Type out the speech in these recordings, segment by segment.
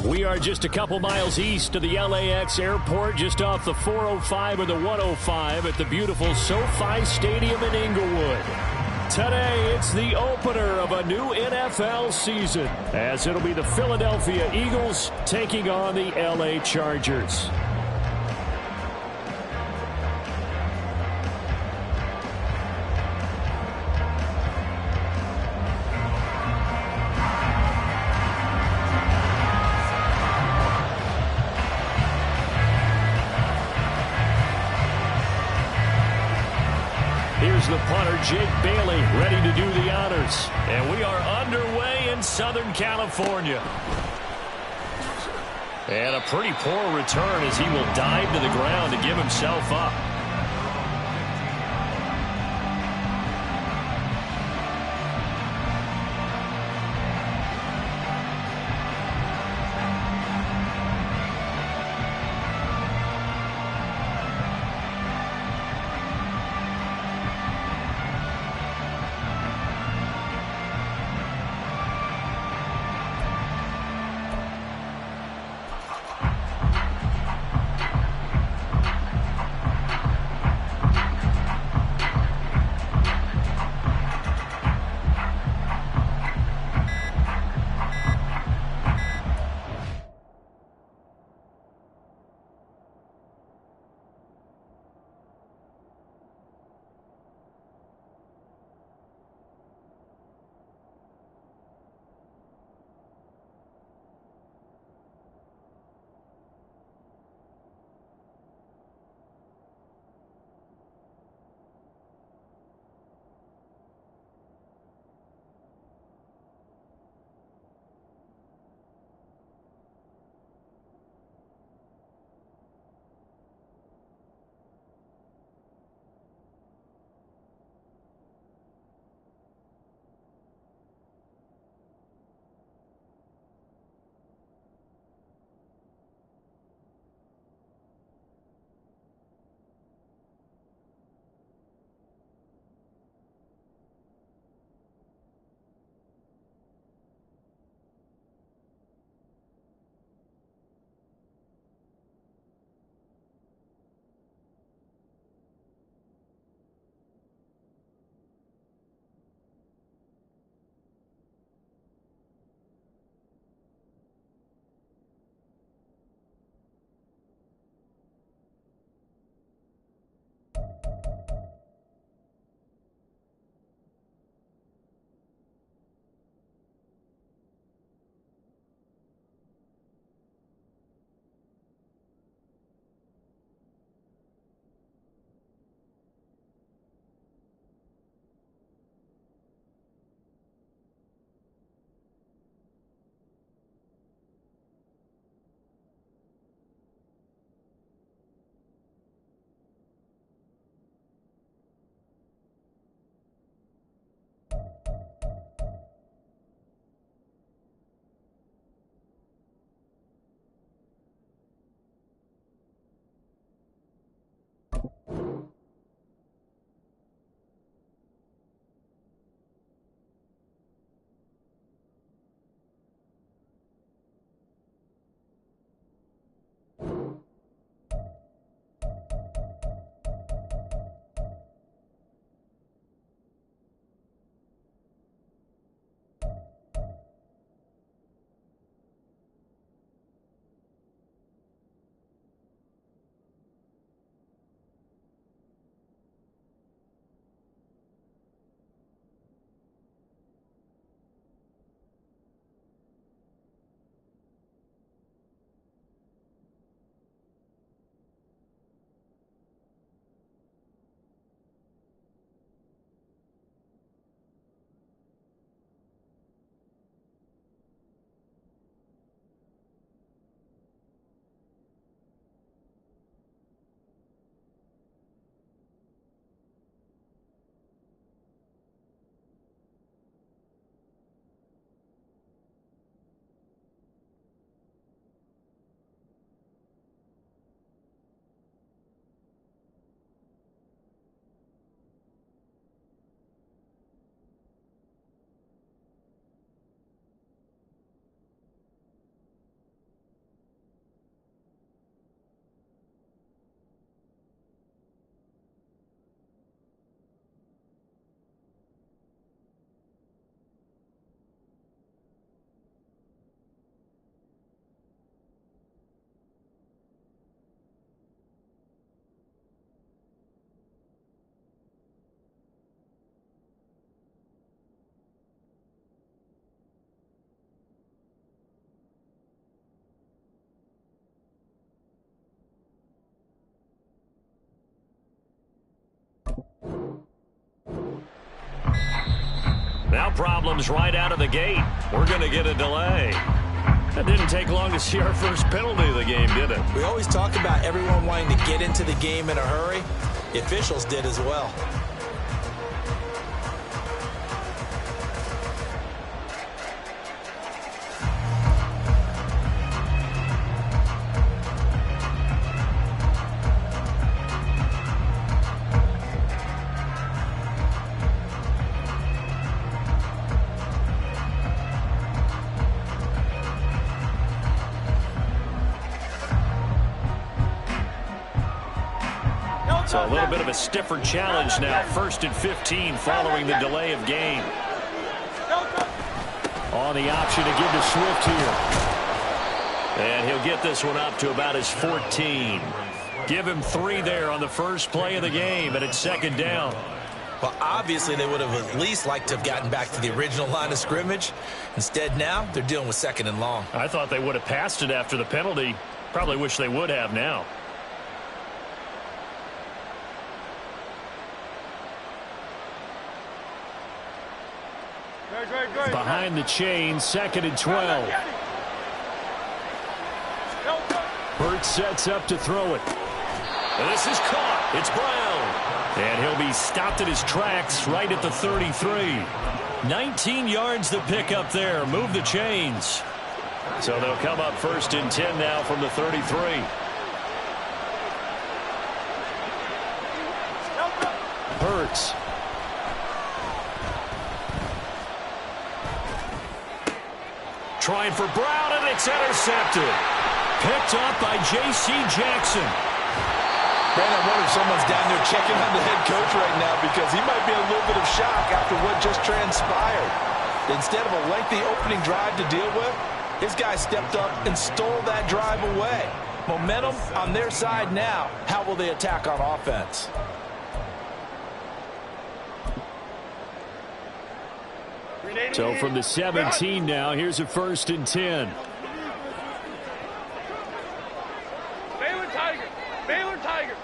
We are just a couple miles east of the LAX airport, just off the 405 or the 105 at the beautiful SoFi Stadium in Inglewood. Today, it's the opener of a new NFL season, as it'll be the Philadelphia Eagles taking on the LA Chargers. Here's the punter, Jake Bailey, ready to do the honors. And we are underway in Southern California. And a pretty poor return as he will dive to the ground to give himself up. Now problems right out of the gate. We're going to get a delay. It didn't take long to see our first penalty of the game, did it? We always talk about everyone wanting to get into the game in a hurry. The officials did as well. So a little bit of a stiffer challenge now. 1st and 15 following the delay of game. On the option to give to Swift here. And he'll get this one up to about his 14. Give him 3 there on the first play of the game, and it's 2nd down. Well, obviously they would have at least liked to have gotten back to the original line of scrimmage. Instead now, they're dealing with 2nd and long. I thought they would have passed it after the penalty. Probably wish they would have now. Behind the chain, 2nd and 12. Burt sets up to throw it. And this is caught. It's Brown. And he'll be stopped at his tracks right at the 33. 19 yards to pick up there. Move the chains. So they'll come up 1st and 10 now from the 33. Hurts. Trying for Brown, and it's intercepted. Picked up by J.C. Jackson. Brandon, I wonder if someone's down there checking on the head coach right now because he might be in a little bit of shock after what just transpired. Instead of a lengthy opening drive to deal with, his guy stepped up and stole that drive away. Momentum on their side now. How will they attack on offense? So from the 17 now, here's a 1st and 10. Baylor Tiger.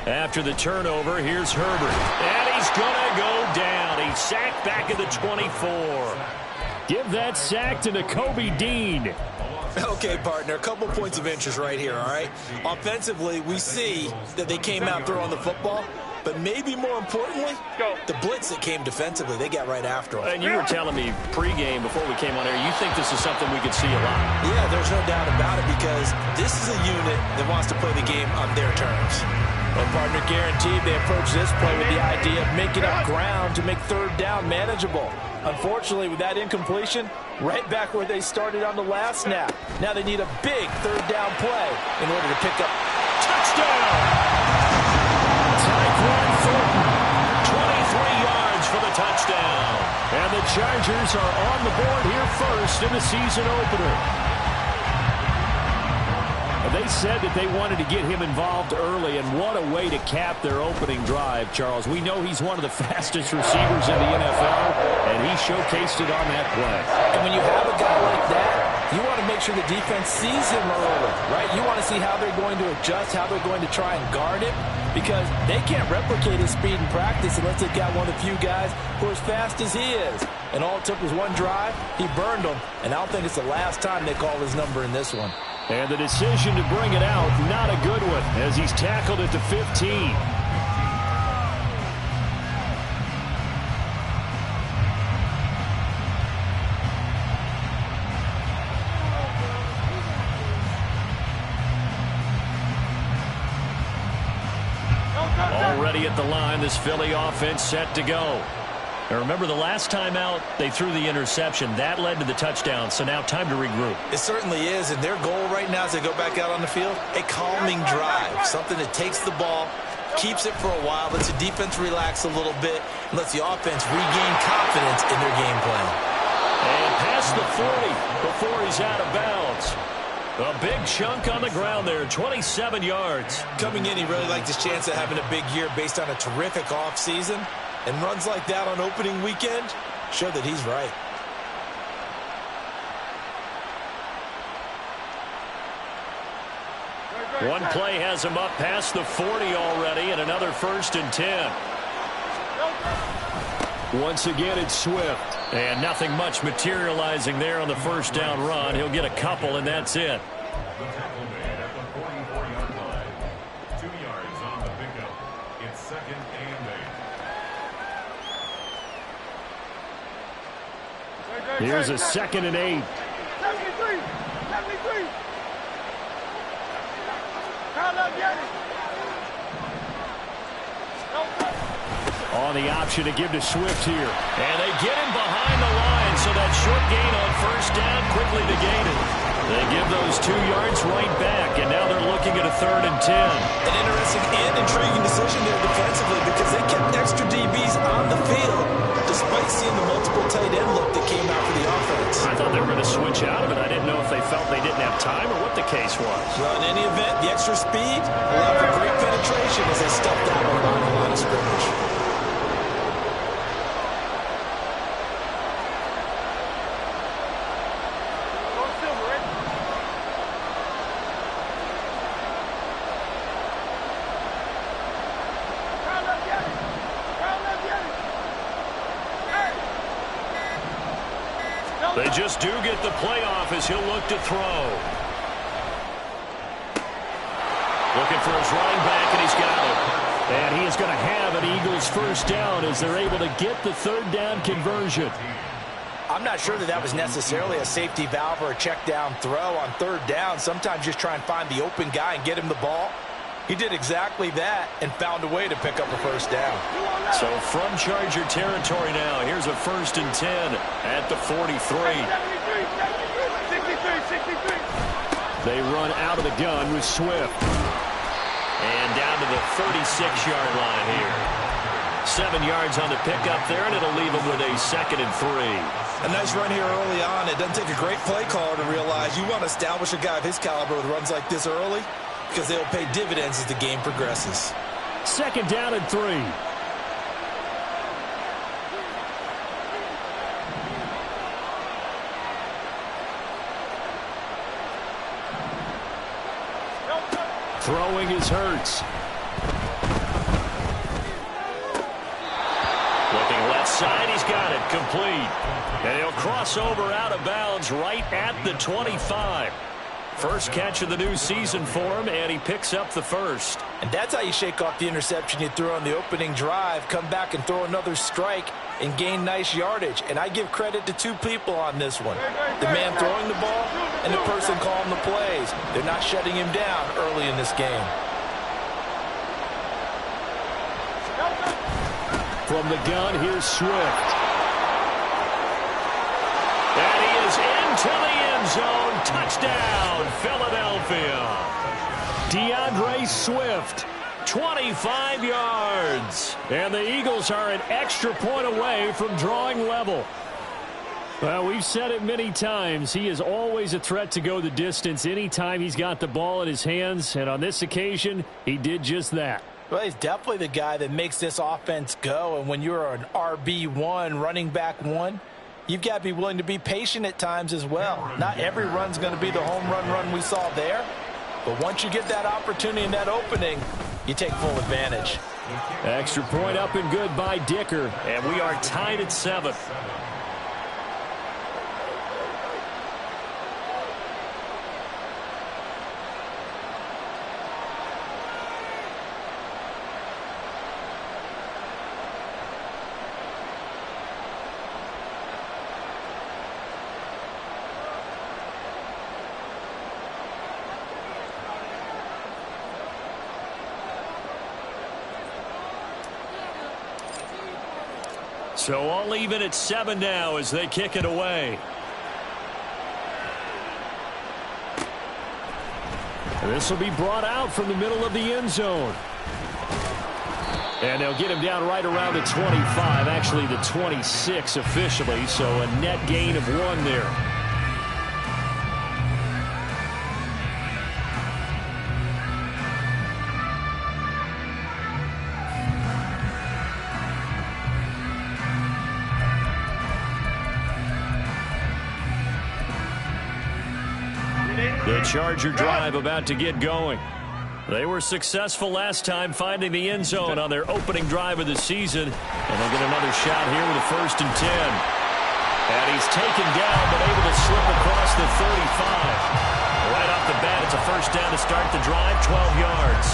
After the turnover, here's Herbert. And he's going to go down. He's sacked back at the 24. Give that sack to Nakobe Dean. Okay, partner, a couple points of interest right here, all right? Offensively, we see that they came out throwing the football, but maybe more importantly, the blitz that came defensively, they got right after them. And you were telling me pregame before we came on air, you think this is something we could see a lot. Yeah, there's no doubt about it because this is a unit that wants to play the game on their terms. Well, partner, guaranteed they approach this play with the idea of making up ground to make 3rd down manageable. Unfortunately, with that incompletion, right back where they started on the last snap. Now they need a big 3rd down play in order to pick up. Touchdown! Tyquan Thornton, 23 yards for the touchdown. And the Chargers are on the board here first in the season opener. They said that they wanted to get him involved early, and what a way to cap their opening drive, Charles. We know he's one of the fastest receivers in the NFL, and he showcased it on that play. And when you have a guy like that, you want to make sure the defense sees him early, right? You want to see how they're going to adjust, how they're going to try and guard him, because they can't replicate his speed in practice unless they've got one of the few guys who are as fast as he is. And all it took was one drive. He burned them, and I don't think it's the last time they call his number in this one. And the decision to bring it out, not a good one, as he's tackled at the 15. Already at the line, this Philly offense set to go. Now remember, the last time out, they threw the interception. That led to the touchdown, so now time to regroup. It certainly is, and their goal right now as they go back out on the field, a calming drive, something that takes the ball, keeps it for a while, lets the defense relax a little bit, and lets the offense regain confidence in their game plan. And past the 40 before he's out of bounds. A big chunk on the ground there, 27 yards. Coming in, he really liked his chance of having a big year based on a terrific offseason. And runs like that on opening weekend show that he's right. One play has him up past the 40 already, and another 1st and 10. Once again, it's Swift. And nothing much materializing there on the first down run. He'll get a couple, and that's it. The tackle made at the 44-yard line. 2 yards on the pickup. It's 2nd and 8. Here's a 2nd and 8. 73. Count up, get it. On the option to give to Swift here. And they get him behind the line, so that short gain on first down quickly negated. They give those 2 yards right back, and now they're looking at a 3rd and 10. An interesting and intriguing decision there defensively because they kept extra DBs on the field despite seeing the multiple tight end look that came out for the offense. I thought they were going to switch out of it. I didn't know if they felt they didn't have time or what the case was. Well, in any event, the extra speed allowed for great penetration as they stepped out on the line of scrimmage. They just do get the playoff as he'll look to throw. Looking for his running back, and he's got it. And he is going to have an Eagles first down as they're able to get the 3rd down conversion. I'm not sure that was necessarily a safety valve or a check down throw on 3rd down. Sometimes just try and find the open guy and get him the ball. He did exactly that and found a way to pick up a first down. So from Charger territory now, here's a 1st and 10 at the 43. 63. They run out of the gun with Swift. And down to the 36-yard line here. 7 yards on the pickup there, and it'll leave them with a 2nd and 3. A nice run here early on. It doesn't take a great play caller to realize you want to establish a guy of his caliber with runs like this early because they'll pay dividends as the game progresses. 2nd down and 3. Throwing is Hurts. Looking left side, he's got it, complete. And he'll cross over out of bounds right at the 25. First catch of the new season for him, and he picks up the 1st. And that's how you shake off the interception you threw on the opening drive, come back and throw another strike and gain nice yardage. And I give credit to 2 people on this one. The man throwing the ball and the person calling the plays. They're not shutting him down early in this game. From the gun, here's Swift. And he is into the end zone. Touchdown, Philadelphia. DeAndre Swift, 25 yards. And the Eagles are an extra point away from drawing level. Well, we've said it many times. He is always a threat to go the distance anytime he's got the ball in his hands. And on this occasion, he did just that. Well, he's definitely the guy that makes this offense go. And when you're an RB1, running back 1, you've got to be willing to be patient at times as well. Not every run's going to be the home run we saw there. But once you get that opportunity and that opening, you take full advantage. Extra point up and good by Dicker. And we are tied at 7. So all even at 7 now as they kick it away. This will be brought out from the middle of the end zone. And they'll get him down right around the 25, actually the 26 officially, so a net gain of 1 there. The Charger drive about to get going. They were successful last time finding the end zone on their opening drive of the season. And they'll get another shot here with a 1st and 10. And he's taken down, but able to slip across the 35. Right off the bat, it's a 1st down to start the drive, 12 yards.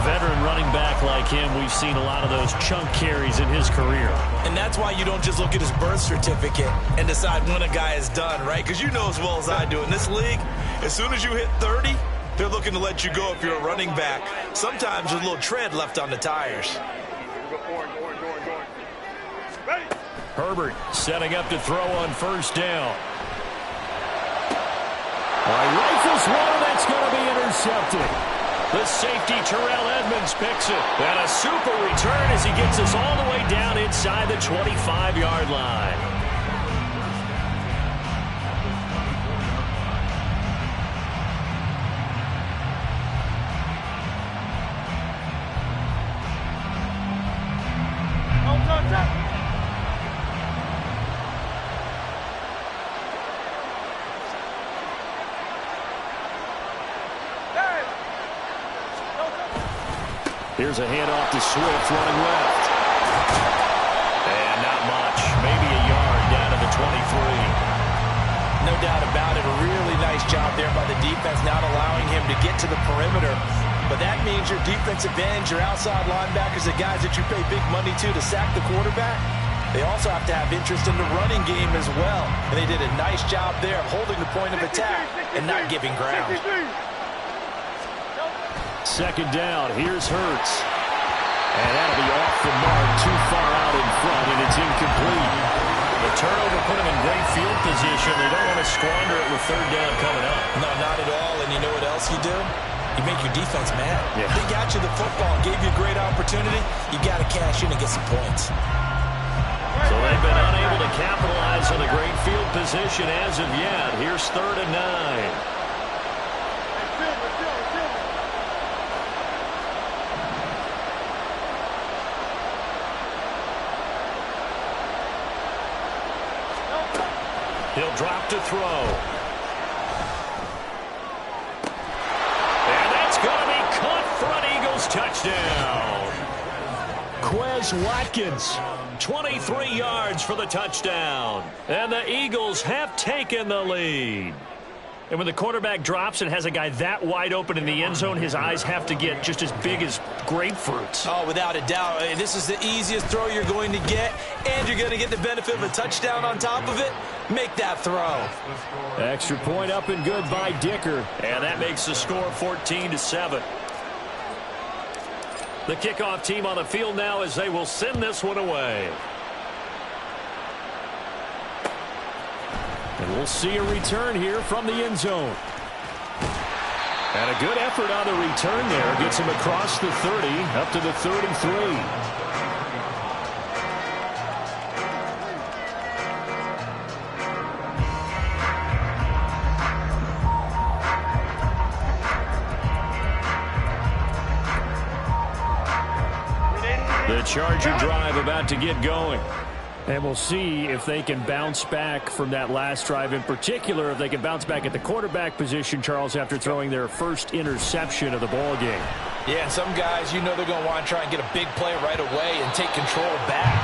Veteran running back like him, we've seen a lot of those chunk carries in his career. And that's why you don't just look at his birth certificate and decide when a guy is done, right? Because you know as well as I do, in this league, as soon as you hit 30, they're looking to let you go if you're a running back. Sometimes there's a little tread left on the tires. Herbert setting up to throw on 1st down. Rifles one, that's going to be intercepted. The safety, Terrell Edmonds, picks it. And a super return as he gets us all the way down inside the 25-yard line. Here's a handoff to Swift running left. And not much. Maybe a yard down to the 23. No doubt about it. A really nice job there by the defense, not allowing him to get to the perimeter. But that means your defensive ends, your outside linebackers, the guys that you pay big money to sack the quarterback, they also have to have interest in the running game as well. And they did a nice job there holding the point of attack and not giving ground. 2nd down. Here's Hurts. And that'll be off the mark, too far out in front, and it's incomplete. The turnover put them in great field position. They don't want to squander it with 3rd down coming up. No, not at all. And you know what else you do? You make your defense mad. Yeah. They got you the football, gave you a great opportunity. You got to cash in and get some points. So they've been unable to capitalize on a great field position as of yet. Here's 3rd and 9. He'll drop to throw. And that's going to be caught for an Eagles touchdown. Quez Watkins, 23 yards for the touchdown. And the Eagles have taken the lead. And when the quarterback drops and has a guy that wide open in the end zone, his eyes have to get just as big as grapefruits. Oh, without a doubt. This is the easiest throw you're going to get, and you're going to get the benefit of a touchdown on top of it. Make that throw. Extra point up and good by Dicker. And that makes the score 14-7. The kickoff team on the field now as they will send this one away. And we'll see a return here from the end zone. And a good effort on the return there. Gets him across the 30, up to the 33. The Charger drive about to get going. And we'll see if they can bounce back from that last drive in particular, if they can bounce back at the quarterback position, Charles, after throwing their first interception of the ball game. Yeah, and some guys, you know they're going to want to try and get a big play right away and take control back.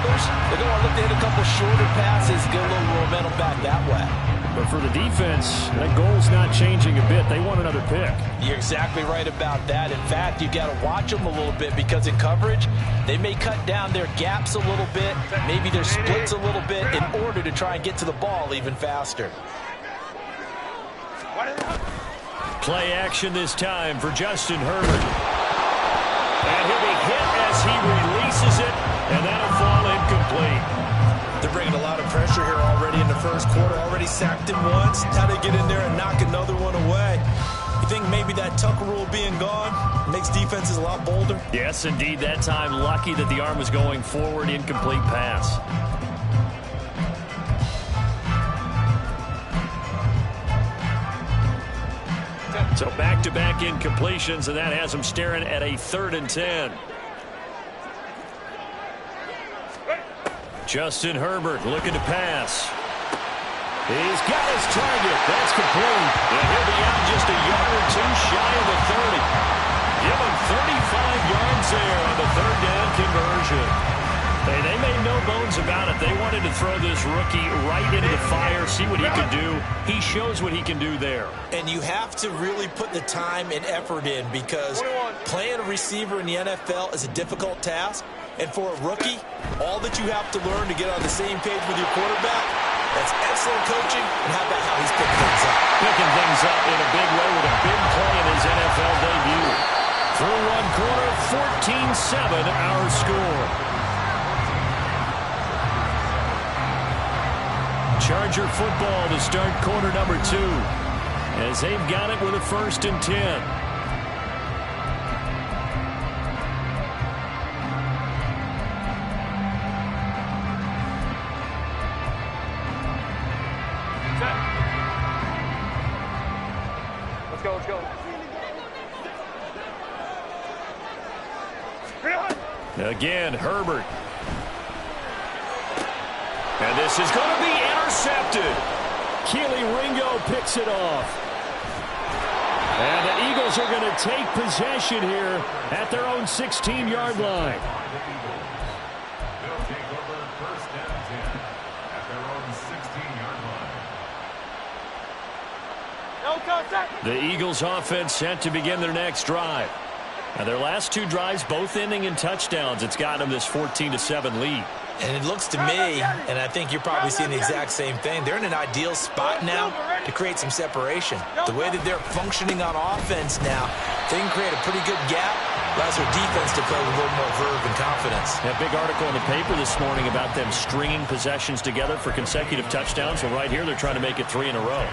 Others, they're going to want to look to hit a couple shorter passes, get a little momentum back that way. But for the defense, that goal's not changing a bit. They want another pick. You're exactly right about that. In fact, you got to watch them a little bit because in coverage, they may cut down their gaps a little bit, maybe their splits a little bit in order to try and get to the ball even faster. Play action this time for Justin Herbert. And he'll be hit as he releases it, and that'll fall incomplete. They're bringing a lot of pressure here already in the first quarter. Already sacked him once. How they get in there and knock another one away? You think maybe that Tucker rule being gone makes defenses a lot bolder? Yes, indeed. That time, lucky that the arm was going forward. Incomplete pass. So back-to-back incompletions, and that has him staring at a 3rd and 10. Justin Herbert looking to pass. He's got his target. That's complete. And he'll be out just a yard or two shy of the 30. Give him 35 yards there on the third down conversion. Hey, they made no bones about it. They wanted to throw this rookie right into the fire, see what he could do. He shows what he can do there. And you have to really put the time and effort in because playing a receiver in the NFL is a difficult task. And for a rookie, all that you have to learn to get on the same page with your quarterback, that's excellent coaching. And how about how he's picking things up? Picking things up in a big way with a big play in his NFL debut. Through one quarter, 14-7 our score. Charger football to start quarter number 2 as they've got it with a 1st and 10. Let's go. Again, Herbert. And this is going to be intercepted. Keely Ringo picks it off. And the Eagles are going to take possession here at their own 16-yard line. They'll take over 1st and 10 at their own 16-yard line. No contact. The Eagles offense set to begin their next drive. Now their last 2 drives both ending in touchdowns. It's got them this 14-7 lead. And it looks to me, and I think you're probably seeing the exact same thing, they're in an ideal spot now to create some separation. The way that they're functioning on offense now, they can create a pretty good gap, allows their defense to play with a little more verve and confidence. A big article in the paper this morning about them stringing possessions together for consecutive touchdowns. Well, right here, they're trying to make it 3 in a row.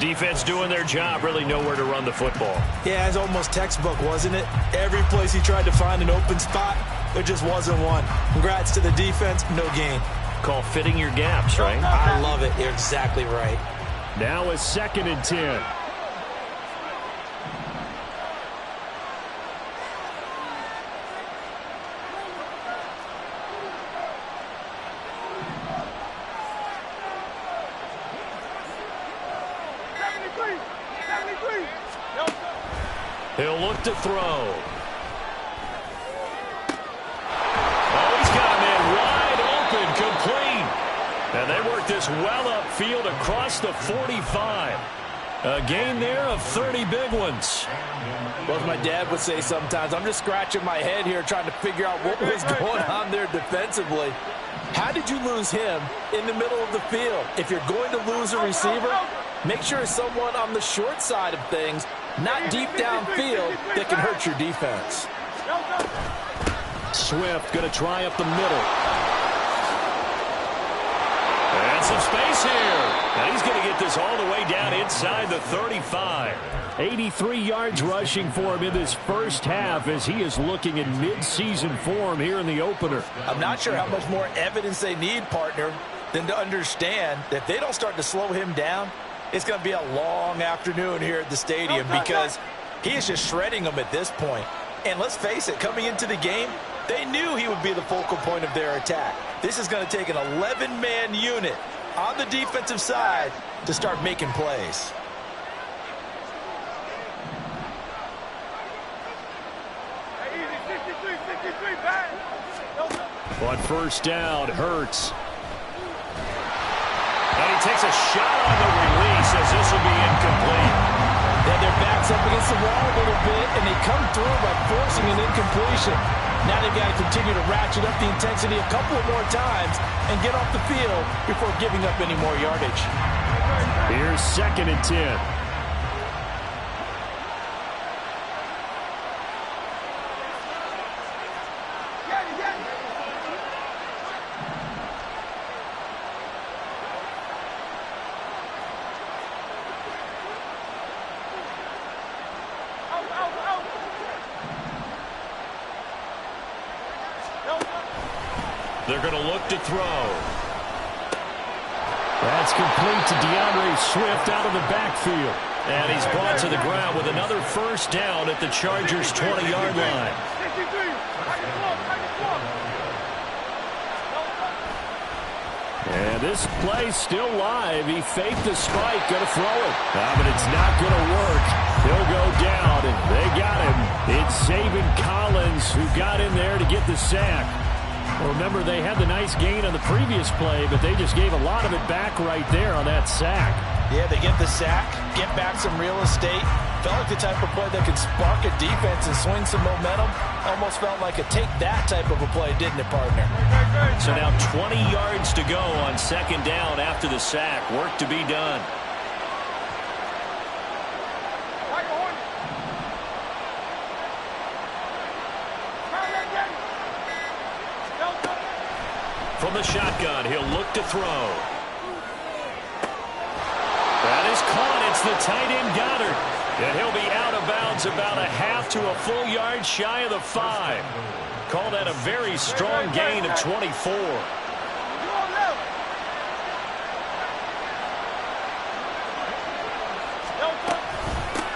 Defense doing their job, really nowhere to run the football. Yeah, it's almost textbook, wasn't it? Every place he tried to find an open spot, there just wasn't one. Congrats to the defense, no gain. Call fitting your gaps, right? I love it. You're exactly right. Now a 2nd and 10. He'll look to throw. Oh, he's got him in wide open, complete. And they work this well upfield across the 45. A gain there of 30 big ones. Well, as my dad would say sometimes, I'm just scratching my head here trying to figure out what was going on there defensively. How did you lose him in the middle of the field? If you're going to lose a receiver, make sure it's someone on the short side of things, not deep downfield, that can hurt your defense. Swift going to try up the middle. And some space here. And he's going to get this all the way down inside the 35. 83 yards rushing for him in this first half as he is looking in mid-season form here in the opener. I'm not sure how much more evidence they need, partner, than to understand that if they don't start to slow him down, it's going to be a long afternoon here at the stadium because he is just shredding them at this point. And let's face it, coming into the game, they knew he would be the focal point of their attack. This is going to take an 11-man unit on the defensive side to start making plays. On first down, Hurts. And he takes a shot on the release as this will be incomplete. Yeah, their back's up against the wall a little bit, and they come through by forcing an incompletion. Now they've got to continue to ratchet up the intensity a couple of more times and get off the field before giving up any more yardage. Here's 2nd and 10. They're going to look to throw. That's complete to DeAndre Swift out of the backfield. And he's brought to the ground with another first down at the Chargers' 20-yard line. And this play still live. He faked the spike, going to throw it. But it's not going to work. He'll go down, and they got him. It's Zaven Collins who got in there to get the sack. Well, remember, they had the nice gain on the previous play, but they just gave a lot of it back right there on that sack. Yeah, they get the sack, get back some real estate. Felt like the type of play that could spark a defense and swing some momentum. Almost felt like a take-that type of a play, didn't it, partner? So now 20 yards to go on second down after the sack. Work to be done. From the shotgun, he'll look to throw. That is caught. It's the tight end Goddard. And he'll be out of bounds about a half to a full yard shy of the 5. Call that a very strong gain of 24.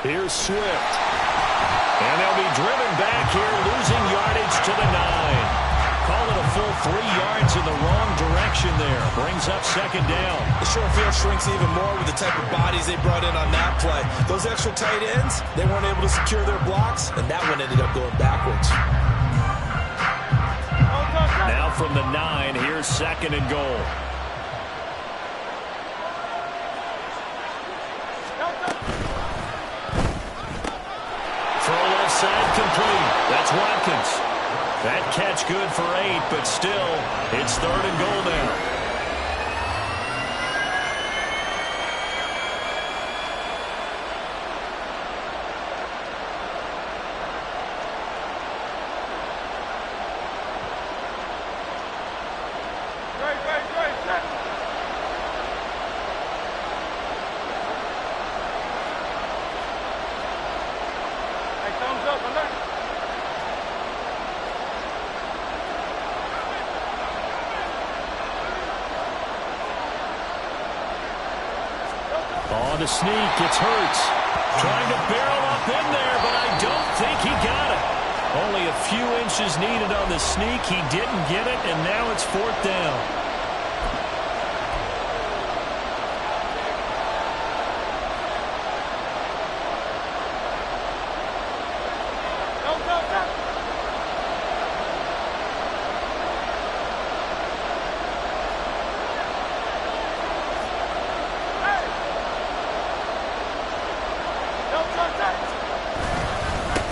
Here's Swift. And they'll be driven back here, losing yardage to the 9. Call it a full 3 yards in the wrong direction there. Brings up second down. The short field shrinks even more with the type of bodies they brought in on that play. Those extra tight ends, they weren't able to secure their blocks, and that one ended up going backwards. Now from the 9, here's second and goal. Throw left side complete. That's Watkins. That catch good for 8, but still, it's third and goal now. On the sneak, it's Hurts. Trying to barrel up in there, but I don't think he got it. Only a few inches needed on the sneak. He didn't get it, and now it's fourth down.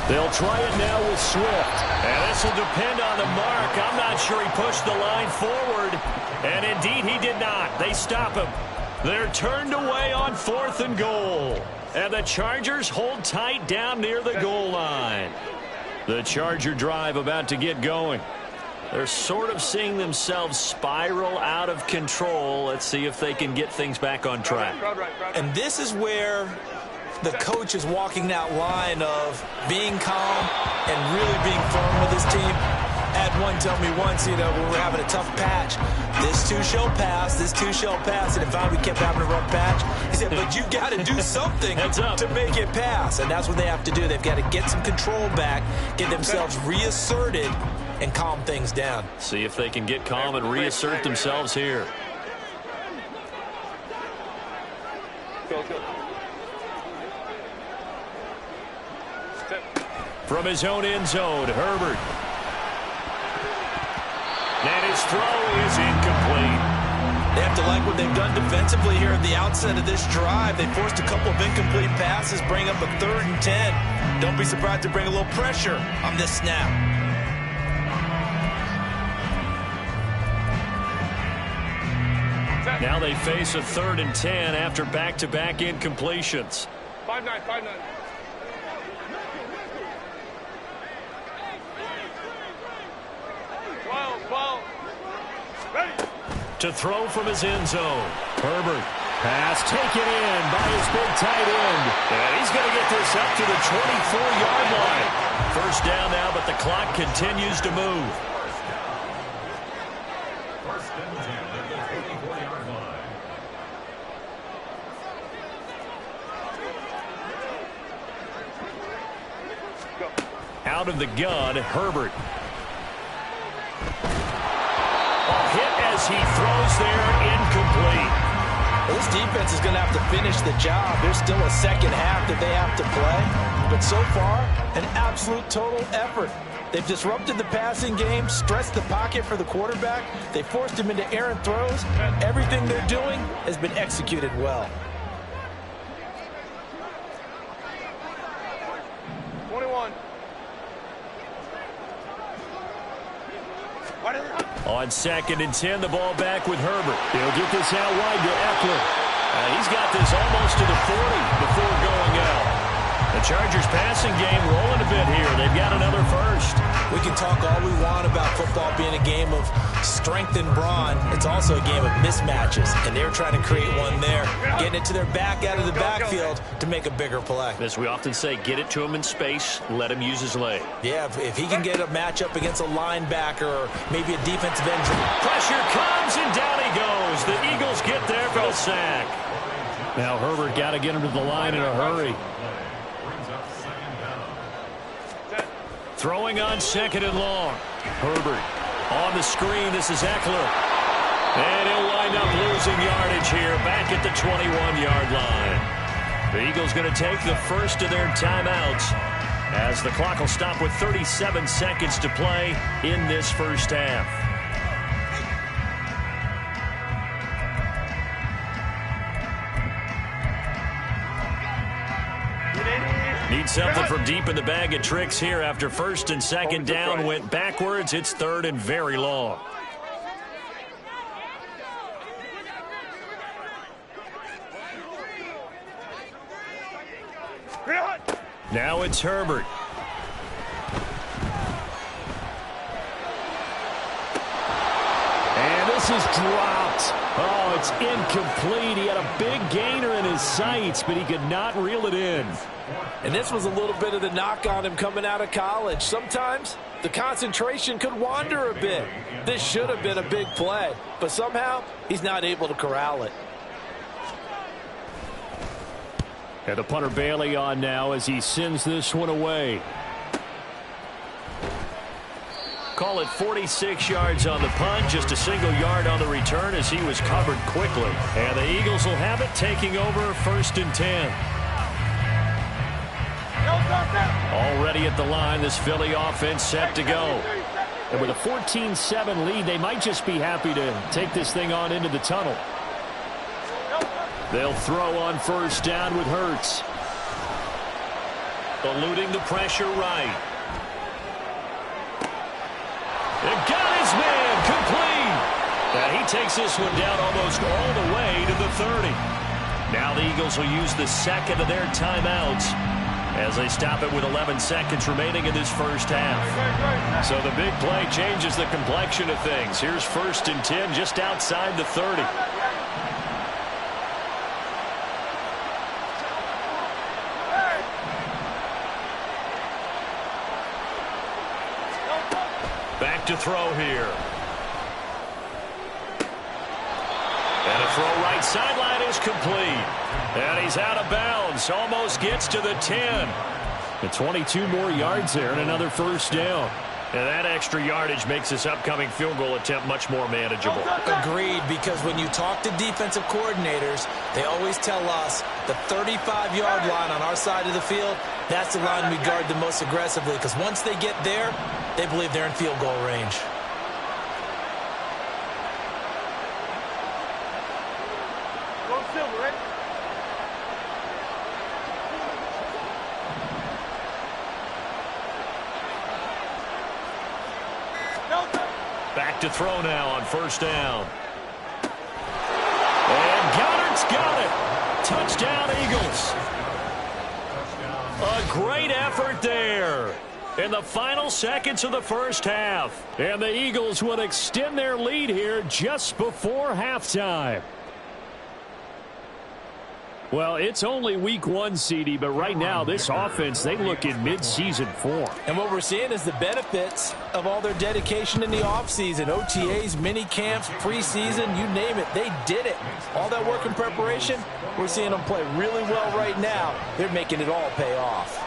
They'll try it now with Swift. And this will depend on the mark. I'm not sure he pushed the line forward. And indeed, he did not. They stop him. They're turned away on fourth and goal. And the Chargers hold tight down near the goal line. The Charger drive about to get going. They're sort of seeing themselves spiral out of control. Let's see if they can get things back on track. And this is where the coach is walking that line of being calm and really being firm with his team. Had one tell me once, when we were having a tough patch, this too shall pass, this too shall pass. And if we kept having a rough patch, he said, but you got to do something to make it pass. And that's what they have to do. They've got to get some control back, get themselves reasserted, and calm things down. See if they can get calm and reassert themselves here. From his own end zone, Herbert. And his throw is incomplete. They have to like what they've done defensively here at the outset of this drive. They forced a couple of incomplete passes, bring up a 3rd and 10. Don't be surprised to bring a little pressure on this snap. Now they face a 3rd and 10 after back-to-back incompletions. 5-9, 5-9. To throw from his end zone. Herbert. Pass taken in by his big tight end. And he's going to get this up to the 24-yard line. First down now, but the clock continues to move. First and 10 at the 24-yard line. Out of the gun, Herbert. Hit as as he throws there, incomplete. Well, this defense is going to have to finish the job. There's still a second half that they have to play. But so far, an absolute total effort. They've disrupted the passing game, stressed the pocket for the quarterback. They forced him into errant throws. Everything they're doing has been executed well. 21. On 2nd and 10, the ball back with Herbert. He'll get this out wide to Eckler. He's got this almost to the 40 before going out. The Chargers passing game rolling a bit here. They've got another first. We can talk all we want about football being a game of strength and brawn. It's also a game of mismatches, and they're trying to create one there, getting it to their back out of the backfield to make a bigger play. As we often say, get it to him in space, let him use his leg. Yeah, if he can get a matchup against a linebacker or maybe a defensive end. Pressure comes, and down he goes. The Eagles get there for the sack. Now Herbert got to get him to the line in a hurry. Throwing on 2nd and long. Herbert on the screen. This is Eckler. And he'll wind up losing yardage here back at the 21-yard line. The Eagles going to take the first of their timeouts as the clock will stop with 37 seconds to play in this first half. Need something from deep in the bag of tricks here after 1st and 2nd down went backwards. It's 3rd and very long. Now it's Herbert. And this is dropped. Oh, it's incomplete. He had a big gainer in his sights, but he could not reel it in. And this was a little bit of the knock on him coming out of college. Sometimes the concentration could wander a bit. This should have been a big play, but somehow he's not able to corral it. And the punter Bailey on now as he sends this one away. Call it 46 yards on the punt, just a single yard on the return as he was covered quickly. And the Eagles will have it, taking over 1st and 10. Already at the line, this Philly offense set to go. And with a 14-7 lead, they might just be happy to take this thing on into the tunnel. They'll throw on 1st down with Hurts. Eluding the pressure right. They've got his man complete. And he takes this one down almost all the way to the 30. Now the Eagles will use the 2nd of their timeouts as they stop it with 11 seconds remaining in this first half. So the big play changes the complexion of things. Here's 1st and 10 just outside the 30. Back to throw here. And a throw right sideline is complete. And he's out of bounds. Almost gets to the 10. And 22 more yards there and another 1st down. And that extra yardage makes this upcoming field goal attempt much more manageable. Agreed, because when you talk to defensive coordinators, they always tell us the 35-yard line on our side of the field, that's the line we guard the most aggressively, because once they get there, they believe they're in field goal range. Go Silver, right? Back to throw now on 1st down. And Goddard's got it. Touchdown, Eagles. A great effort there in the final seconds of the first half. And the Eagles would extend their lead here just before halftime. Well, it's only week 1, CD, but right now this offense, they look in mid-season form. And what we're seeing is the benefits of all their dedication in the offseason. OTAs, mini camps, preseason, you name it, they did it. All that work and preparation, we're seeing them play really well right now. They're making it all pay off.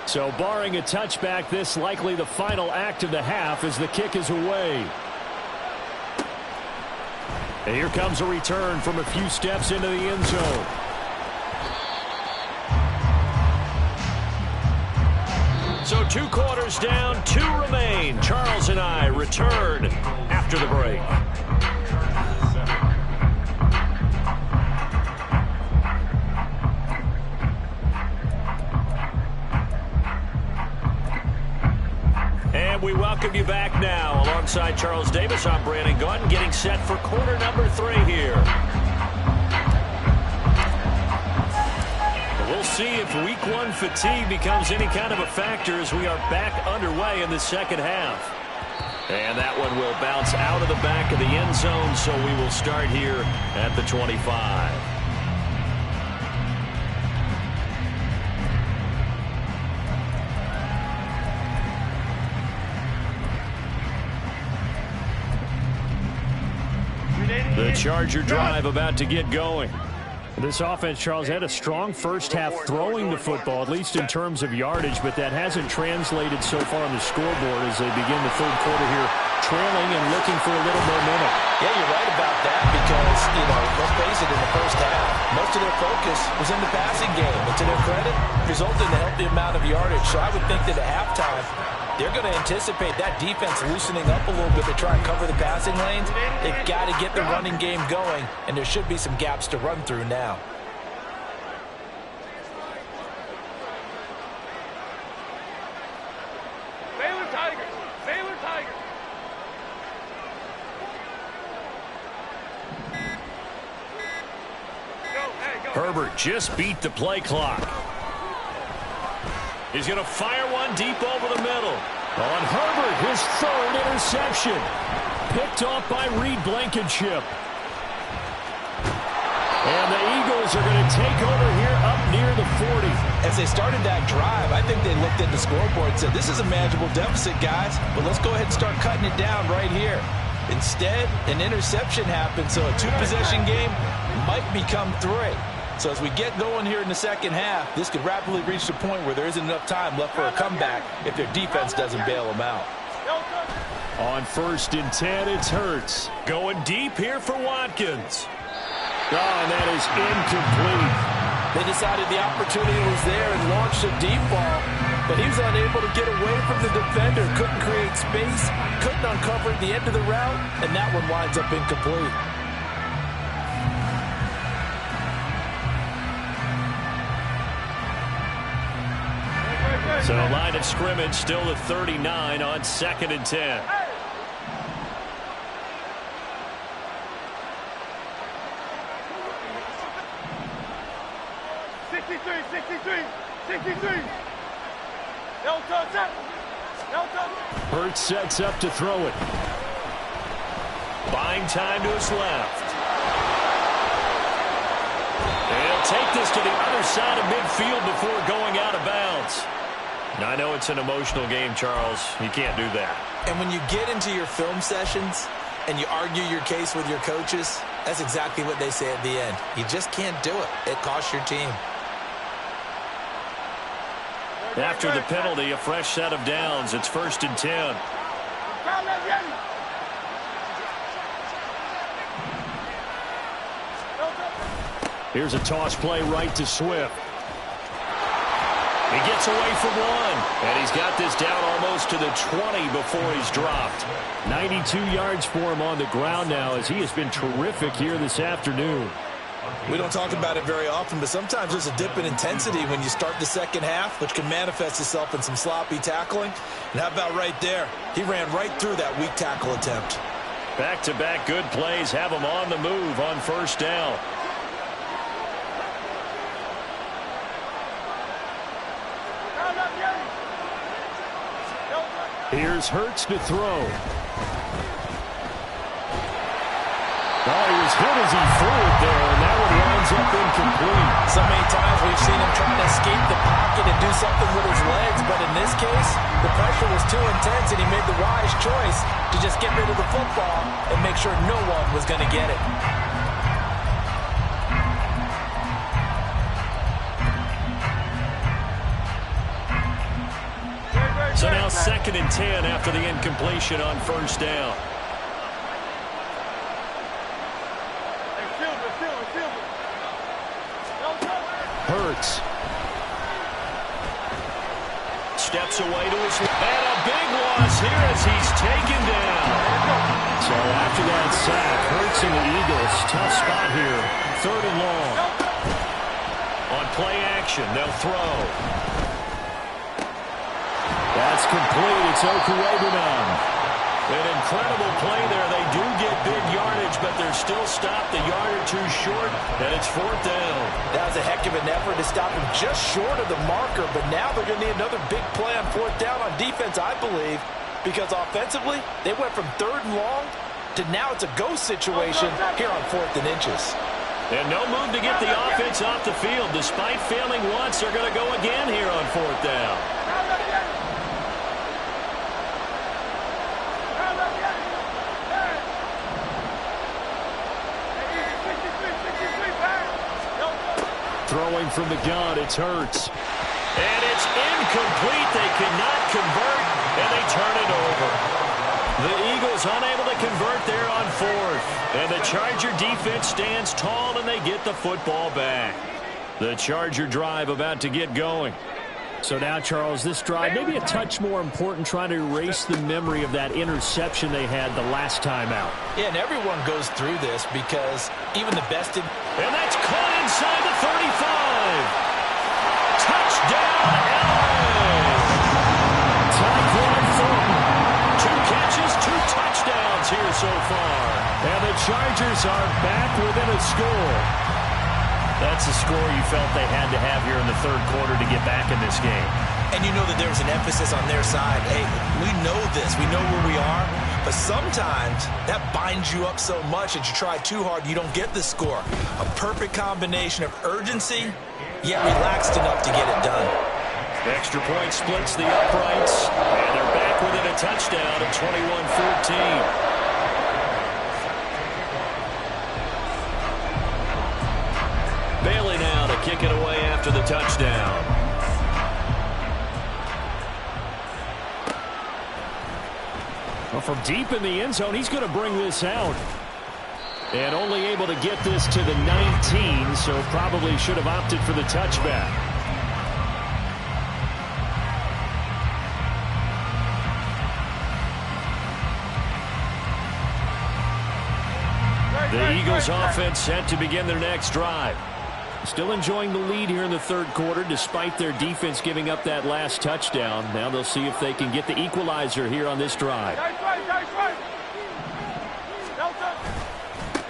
So barring a touchback, this likely the final act of the half as the kick is away. And here comes a return from a few steps into the end zone. So 2 quarters down, 2 remain. Charles and I return after the break. And we welcome you back now. Alongside Charles Davis, I'm Brandon Gunn, getting set for quarter number 3 here. We'll see if week 1 fatigue becomes any kind of a factor as we are back underway in the second half. And that one will bounce out of the back of the end zone, so we will start here at the 25. The Charger drive about to get going. This offense, Charles, had a strong first half throwing the football, at least in terms of yardage, but that hasn't translated so far on the scoreboard as they begin the third quarter here, trailing and looking for a little momentum. Yeah, you're right about that because, let's face it, in the first half, most of their focus was in the passing game. And to their credit, resulted in a healthy amount of yardage. So I would think that at halftime, they're going to anticipate that defense loosening up a little bit to try and cover the passing lanes. They've got to get the running game going, and there should be some gaps to run through now. Baylor Tigers! Baylor Tigers! Go. Herbert just beat the play clock. He's going to fire one deep over the middle. On Herbert, his 3rd interception. Picked off by Reed Blankenship. And the Eagles are going to take over here up near the 40. As they started that drive, I think they looked at the scoreboard and said, this is a manageable deficit, guys, but let's go ahead and start cutting it down right here. Instead, an interception happened, so a 2-possession game might become 3. So as we get going here in the second half, this could rapidly reach the point where there isn't enough time left for a comeback if their defense doesn't bail them out. On 1st and 10, it's Hurts. Going deep here for Watkins. Oh, and that is incomplete. They decided the opportunity was there and launched a deep ball, but he was unable to get away from the defender, couldn't create space, couldn't uncover the end of the route, and that one winds up incomplete. So line of scrimmage still at 39 on 2nd and 10. Hurts sets up to throw it. Buying time to his left. And he'll take this to the other side of midfield before going out of bounds. Now, I know it's an emotional game, Charles. You can't do that. And when you get into your film sessions and you argue your case with your coaches, that's exactly what they say at the end. You just can't do it. It costs your team. After the penalty, a fresh set of downs. It's 1st and 10. Here's a toss play right to Swift. He gets away from one, and he's got this down almost to the 20 before he's dropped. 92 yards for him on the ground now as he has been terrific here this afternoon. We don't talk about it very often, but sometimes there's a dip in intensity when you start the second half, which can manifest itself in some sloppy tackling. And how about right there? He ran right through that weak tackle attempt. Back-to-back good plays have him on the move on 1st down. Here's Hurts to throw. Oh, he was hit as he threw it there, and that one winds up incomplete. So many times we've seen him trying to escape the pocket and do something with his legs, but in this case, the pressure was too intense, and he made the wise choice to just get rid of the football and make sure no one was going to get it. So now 2nd and 10 after the incompletion on first down. Hurts. Steps away to his left. And a big loss here as he's taken down. So after that sack, Hurts and the Eagles, tough spot here. 3rd and long. On play action, they'll throw. That's complete. It's Okuebunan. An incredible play there. They do get big yardage, but they're still stopped a yard or two short, and it's 4th down. That was a heck of an effort to stop him just short of the marker, but now they're going to need another big play on 4th down on defense, I believe, because offensively, they went from 3rd and long to now it's a go situation here on 4th and inches. And no move to get the offense off the field. Despite failing once, they're going to go again here on 4th down. Throwing from the gun, it's Hurts. And it's incomplete. They cannot convert, and they turn it over. The Eagles unable to convert there on 4th. And the Charger defense stands tall, and they get the football back. The Charger drive about to get going. So now, Charles, this drive maybe a touch more important, trying to erase the memory of that interception they had the last time out. Yeah, and everyone goes through this because even the best... And that's caught inside the 35. Touchdown, LA! Tyquan Thornton. 2 catches, 2 touchdowns here so far. And the Chargers are back within a score. That's a score you felt they had to have here in the 3rd quarter to get back in this game. And you know that there was an emphasis on their side. Hey, we know this. We know where we are. But sometimes that binds you up so much that you try too hard, you don't get the score. A perfect combination of urgency, yet relaxed enough to get it done. Extra point splits the uprights, and they're back within a touchdown at 21-14. Bailey now to kick it away after the touchdown. Well, from deep in the end zone, he's going to bring this out. And only able to get this to the 19, so probably should have opted for the touchback. The Eagles offense set to begin their next drive. Still enjoying the lead here in the 3rd quarter despite their defense giving up that last touchdown. Now they'll see if they can get the equalizer here on this drive.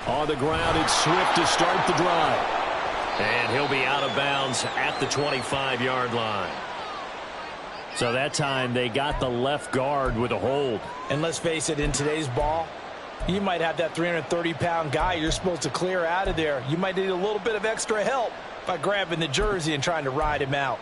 On the ground, it's Swift to start the drive. And he'll be out of bounds at the 25-yard line. So that time they got the left guard with a hold. And let's face it, in today's ball, you might have that 330-pound guy you're supposed to clear out of there. You might need a little bit of extra help by grabbing the jersey and trying to ride him out.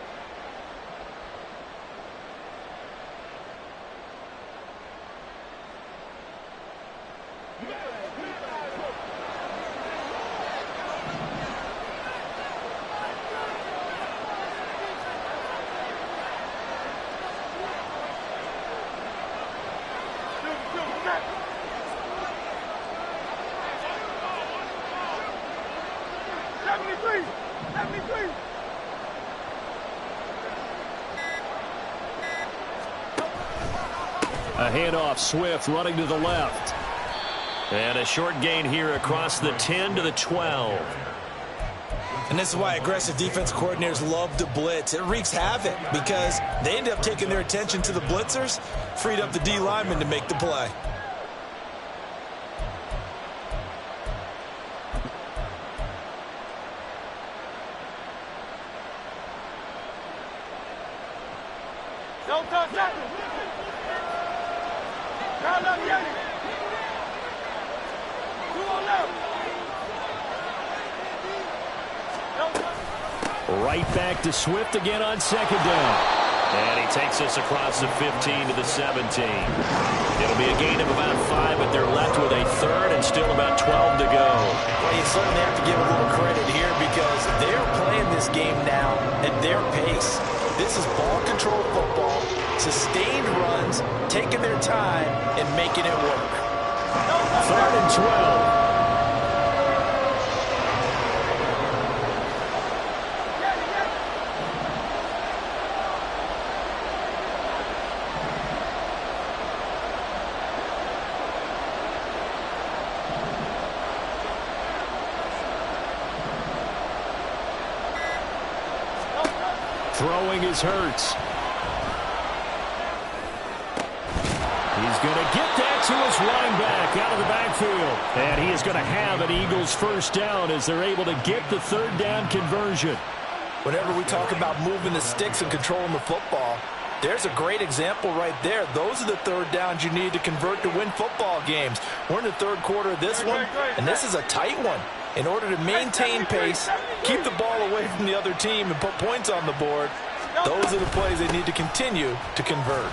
A handoff, Swift running to the left. And a short gain here across the 10 to the 12. And this is why aggressive defense coordinators love to blitz. It wreaks havoc because they end up taking their attention to the blitzers, freed up the D lineman to make the play. Right back to Swift again on 2nd down. And he takes us across the 15 to the 17. It'll be a gain of about 5, but they're left with a 3rd and still about 12 to go. Well, you certainly have to give a little credit here because they're playing this game now at their pace. This is ball control football. sustained runs, taking their time, and making it work. 3rd and 12. Throwing is Hurts. He's going to get that to his running back out of the backfield. And he is going to have an Eagles first down as they're able to get the 3rd down conversion. Whenever we talk about moving the sticks and controlling the football, there's a great example right there. Those are the 3rd downs you need to convert to win football games. We're in the 3rd quarter of this one, and this is a tight one. In order to maintain pace, keep the ball away from the other team, and put points on the board, those are the plays they need to continue to convert.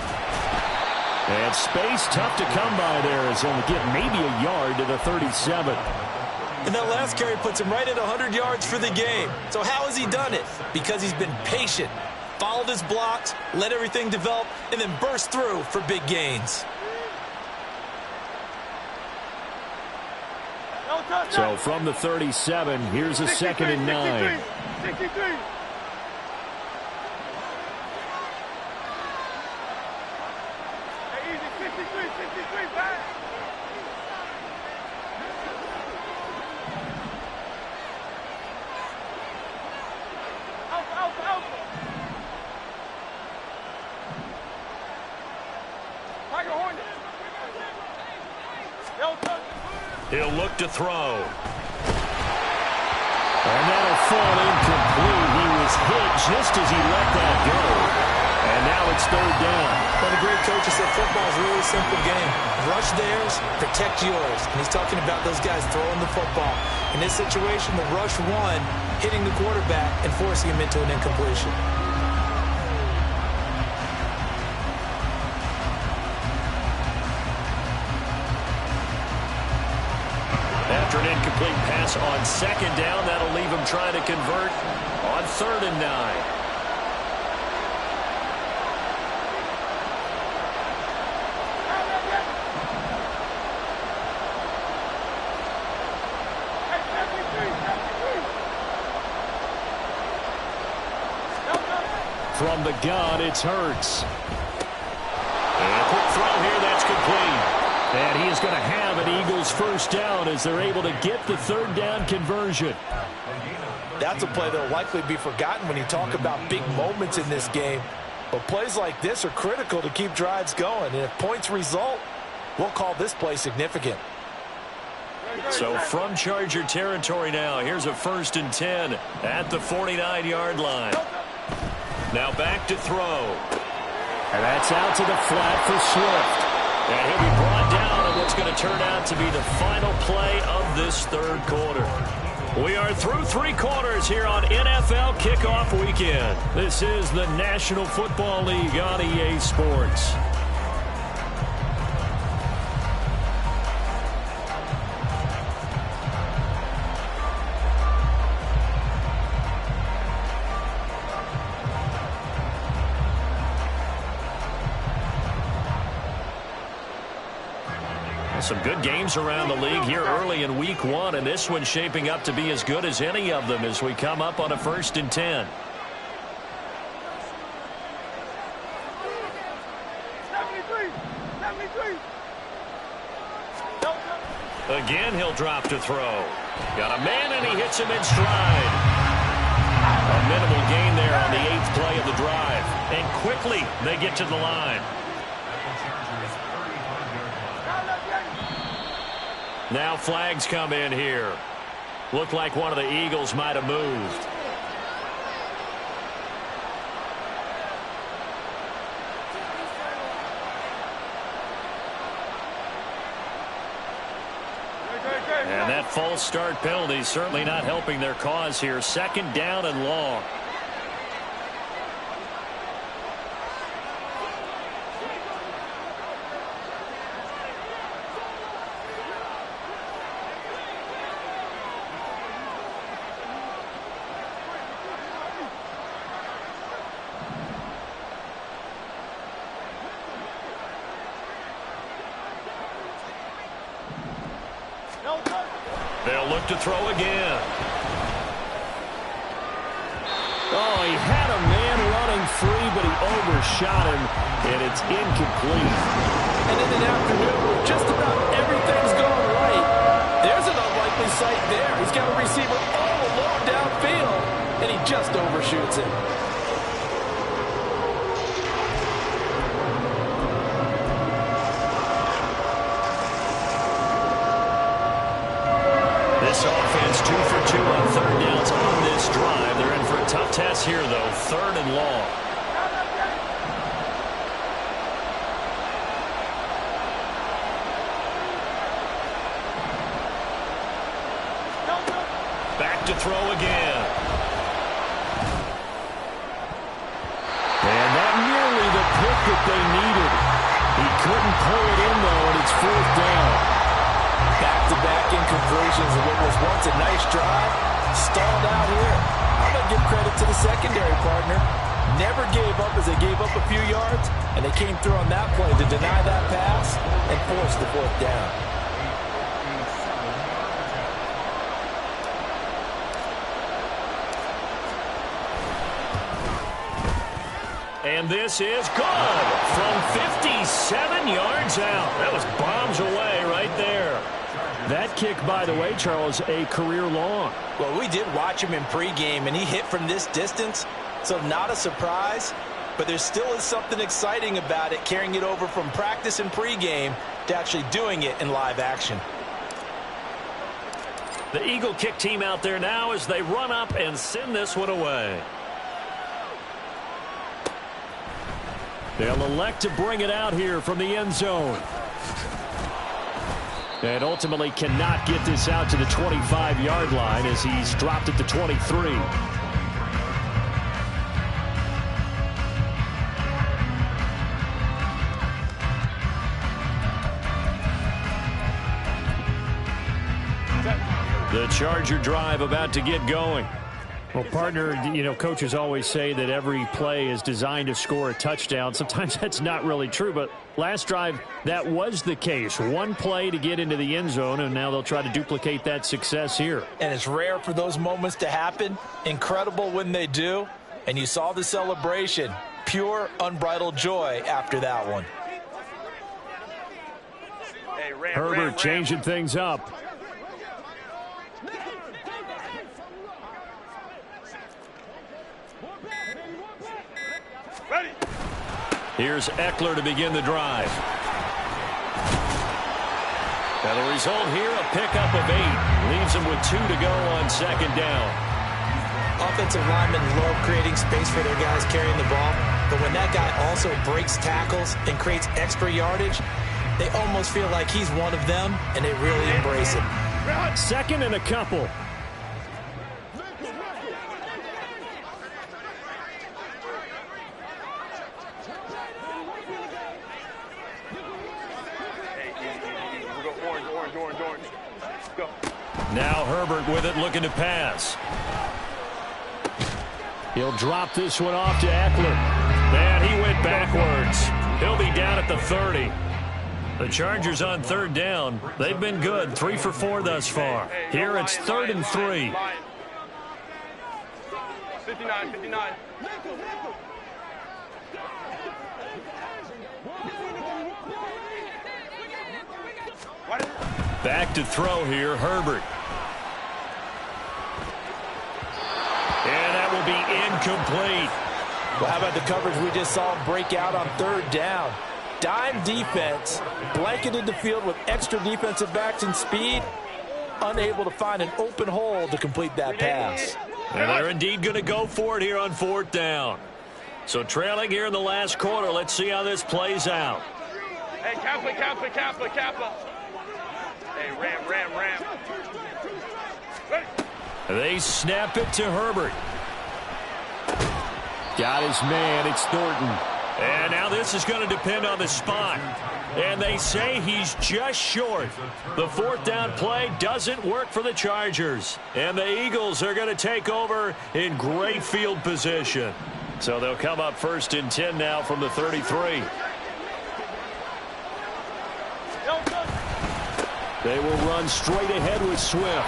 And space tough to come by there as he'll get maybe a yard to the 37. And that last carry puts him right at 100 yards for the game. So how has he done it? Because he's been patient, followed his blocks, let everything develop, and then burst through for big gains. So from the 37, here's a 2nd and 9. 63. Hey, easy, 63, back. Alpha. Tiger Hornet. He'll look to throw. And that'll fall incomplete. He was hit just as he let that go. And now it's 3rd down. One of the great coaches said football is a really simple game. Rush theirs, protect yours. And he's talking about those guys throwing the football. In this situation, the rush one, hitting the quarterback and forcing him into an incompletion. After an incomplete pass on 2nd down, that'll leave him trying to convert on 3rd and 9. From the gun, it's Hurts. And a quick throw here, that's complete. And he is going to have an Eagles first down as they're able to get the 3rd down conversion. That's a play that will likely be forgotten when you talk about big moments in this game. But plays like this are critical to keep drives going. And if points result, we'll call this play significant. So from Charger territory now, here's a 1st and 10 at the 49-yard line. Now back to throw. And that's out to the flat for Swift. And he'll be brought down in what's going to turn out to be the final play of this 3rd quarter. We are through 3 quarters here on NFL Kickoff Weekend. This is the National Football League on EA Sports. Some good games around the league here early in week 1, and this one's shaping up to be as good as any of them as we come up on a 1st and 10. 73. Again, he'll drop to throw. Got a man, and he hits him in stride. A minimal gain there on the 8th play of the drive. And quickly, they get to the line. Now flags come in here. Looked like one of the Eagles might have moved. And that false start penalty certainly not helping their cause here. 2nd down and long. They'll look to throw again. Oh, he had a man running free, but he overshot him, and it's incomplete. And in an afternoon where just about everything's going right, there's an unlikely sight there. He's got a receiver all alone downfield, and he just overshoots him. This offense 2 for 2 on third downs on this drive. They're in for a tough test here, though. 3rd and long. Back to throw again. And that nearly the pick that they needed. He couldn't pull it in, though, and it's 4th down. Back-to-back incompletions of what was once a nice drive, stalled out here. I'm going to give credit to the secondary partner. Never gave up as they gave up a few yards, and they came through on that play to deny that pass and force the 4th down. And this is good from 57 yards out. That was bombs away right there. That kick, by the way, Charles, a career long. Well, we did watch him in pregame, and he hit from this distance, so not a surprise. But there still is something exciting about it, carrying it over from practice and pregame to actually doing it in live action. The Eagle kick team out there now as they run up and send this one away. They'll elect to bring it out here from the end zone. And ultimately cannot get this out to the 25-yard line as he's dropped at the 23. The Charger drive about to get going. Well, partner, you know, coaches always say that every play is designed to score a touchdown. Sometimes that's not really true, but last drive, that was the case. One play to get into the end zone, and now they'll try to duplicate that success here. And it's rare for those moments to happen. Incredible when they do. And you saw the celebration. Pure, unbridled joy after that one. Hey, Herbert changing things up. Ready. Here's Eckler to begin the drive. Now the result here, a pickup of 8. Leaves him with 2 to go on 2nd down. Offensive linemen love creating space for their guys carrying the ball, but when that guy also breaks tackles and creates extra yardage, they almost feel like he's one of them, and they really embrace it. 2nd and a couple. Orange. Go. Now Herbert with it, looking to pass. He'll drop this one off to Eckler. And he went backwards. He'll be down at the 30. The Chargers on 3rd down. They've been good, 3 for 4 thus far. Here it's 3rd and 3. 59. Back to throw here, Herbert. And that will be incomplete. Well, how about the coverage we just saw break out on 3rd down? Dime defense, blanketed the field with extra defensive backs and speed, unable to find an open hole to complete that pass. And they're indeed going to go for it here on 4th down. So trailing here in the last quarter, let's see how this plays out. Hey, Kappa. Hey, ram. Ready. They snap it to Herbert. Got his man, it's Thornton. And now this is going to depend on the spot. And they say he's just short. The 4th down play doesn't work for the Chargers. And the Eagles are going to take over in great field position. So they'll come up 1st and 10 now from the 33. They will run straight ahead with Swift.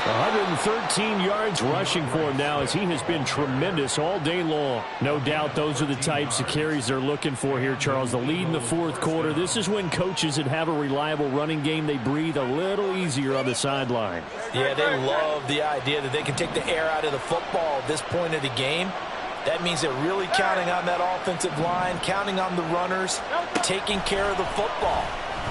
113 yards rushing for him now, as he has been tremendous all day long. No doubt those are the types of carries they're looking for here, Charles. The lead in the fourth quarter. This is when coaches that have a reliable running game, they breathe a little easier on the sideline. Yeah, they love the idea that they can take the air out of the football at this point of the game. That means they're really counting on that offensive line, counting on the runners, taking care of the football.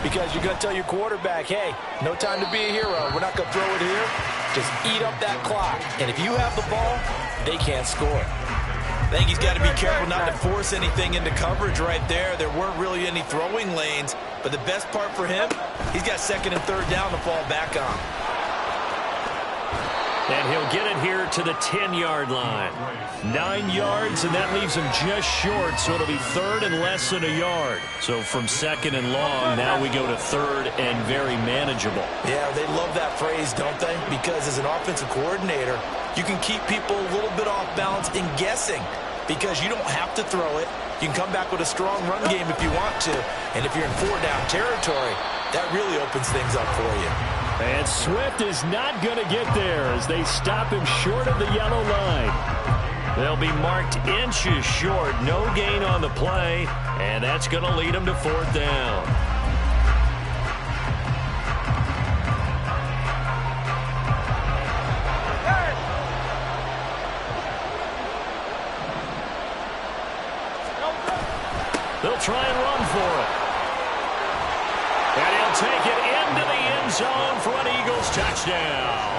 Because you're going to tell your quarterback, hey, no time to be a hero. We're not going to throw it here. Just eat up that clock. And if you have the ball, they can't score. I think he's got to be careful not to force anything into coverage right there. There weren't really any throwing lanes. But the best part for him, he's got second and third down to fall back on. And he'll get it here to the 10-yard line. 9 yards, and that leaves him just short, so it'll be third and less than a yard. So from second and long, now we go to third and very manageable. Yeah, they love that phrase, don't they? Because as an offensive coordinator, you can keep people a little bit off balance and guessing because you don't have to throw it. You can come back with a strong run game if you want to. And if you're in four-down territory, that really opens things up for you. And Swift is not going to get there as they stop him short of the yellow line. They'll be marked inches short. No gain on the play, and that's going to lead them to fourth down. They'll try and run for it. And he'll take it into the end zone for an Eagles touchdown.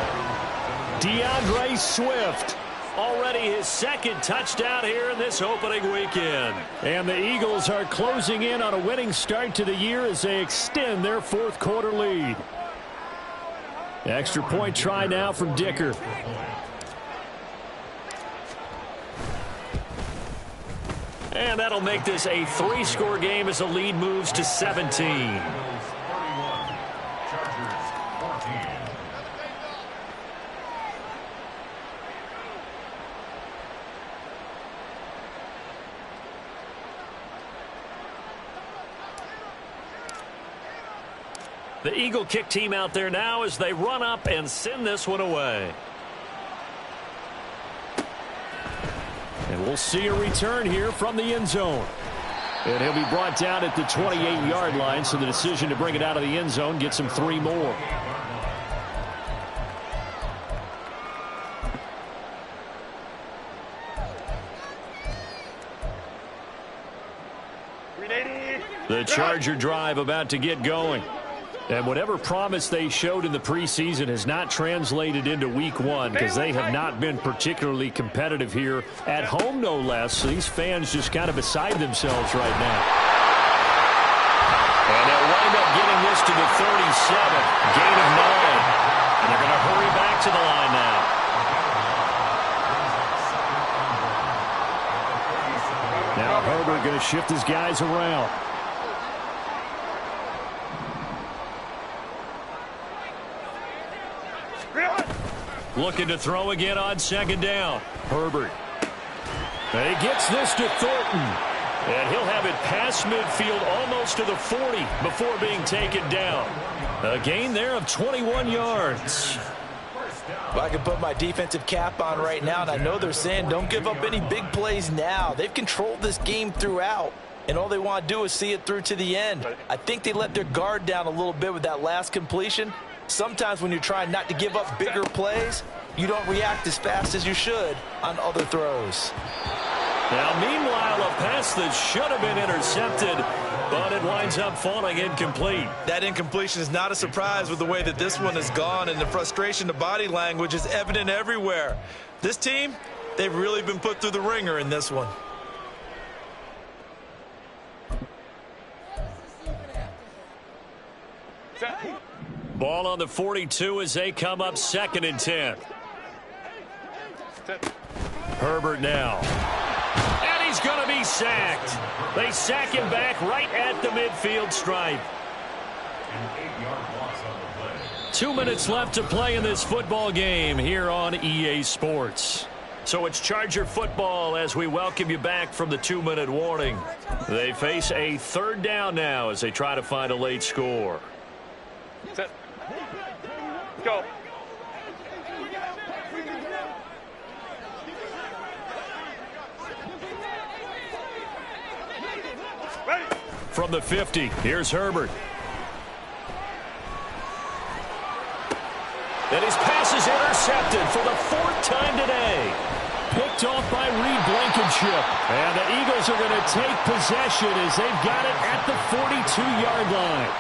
DeAndre Swift, already his second touchdown here in this opening weekend. And the Eagles are closing in on a winning start to the year as they extend their fourth quarter lead. Extra point try now from Dicker. And that'll make this a 3-score game as the lead moves to 17. The Eagle kick team out there now as they run up and send this one away. And we'll see a return here from the end zone. And he'll be brought down at the 28-yard line, so the decision to bring it out of the end zone gets him 3 more. The Charger drive about to get going. And whatever promise they showed in the preseason has not translated into week one because they have not been particularly competitive here at home, no less. So these fans just kind of beside themselves right now. And they'll wind up getting this to the 37. Gain of 9. And they're going to hurry back to the line now. Now Herbert going to shift his guys around. Looking to throw again on second down. Herbert. And he gets this to Thornton. And he'll have it past midfield almost to the 40 before being taken down. A gain there of 21 yards. Well, I can put my defensive cap on right now, and I know they're saying don't give up any big plays now. They've controlled this game throughout, and all they want to do is see it through to the end. I think they let their guard down a little bit with that last completion. Sometimes when you're trying not to give up bigger plays, you don't react as fast as you should on other throws. Now, meanwhile, a pass that should have been intercepted, but it winds up falling incomplete. That incompletion is not a surprise with the way that this one has gone, and the frustration, the body language is evident everywhere. This team, they've really been put through the ringer in this one. Ball on the 42 as they come up 2nd and 10. Herbert now. And he's going to be sacked. They sack him back right at the midfield stripe. 2 minutes left to play in this football game here on EA Sports. So it's Charger football as we welcome you back from the 2-minute warning. They face a 3rd down now as they try to find a late score. Set. Go. from the 50. Here's Herbert. And his pass is intercepted for the 4th time today. Picked off by Reed Blankenship. And the Eagles are going to take possession as they've got it at the 42-yard line.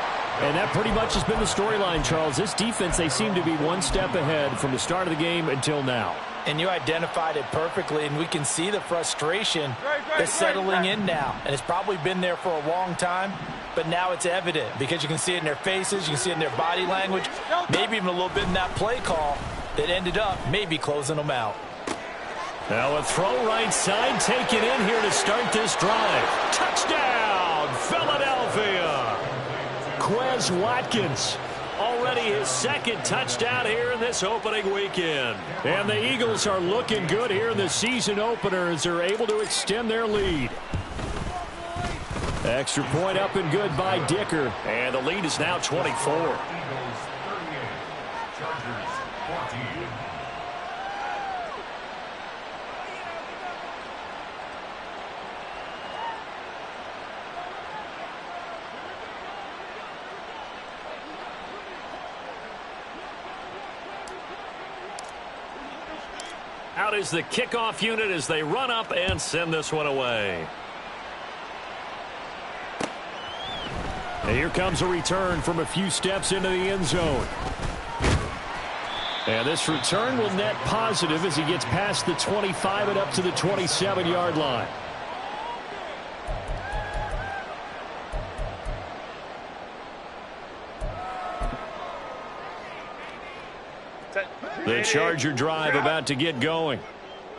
And that pretty much has been the storyline, Charles. This defense, they seem to be one step ahead from the start of the game until now. And you identified it perfectly, and we can see the frustration that's settling in now. And it's probably been there for a long time, but now it's evident because you can see it in their faces, you can see it in their body language, maybe even a little bit in that play call that ended up maybe closing them out. Now a throw right side taken in here to start this drive. Touchdown, Philadelphia! Quez Watkins, already his 2nd touchdown here in this opening weekend. And the Eagles are looking good here in the season opener as they're able to extend their lead. Extra point up and good by Dicker. And the lead is now 24. Eagles 38, Chargers 14. Out is the kickoff unit as they run up and send this one away. And here comes a return from a few steps into the end zone. And this return will net positive as he gets past the 25 and up to the 27-yard line. The Charger drive about to get going.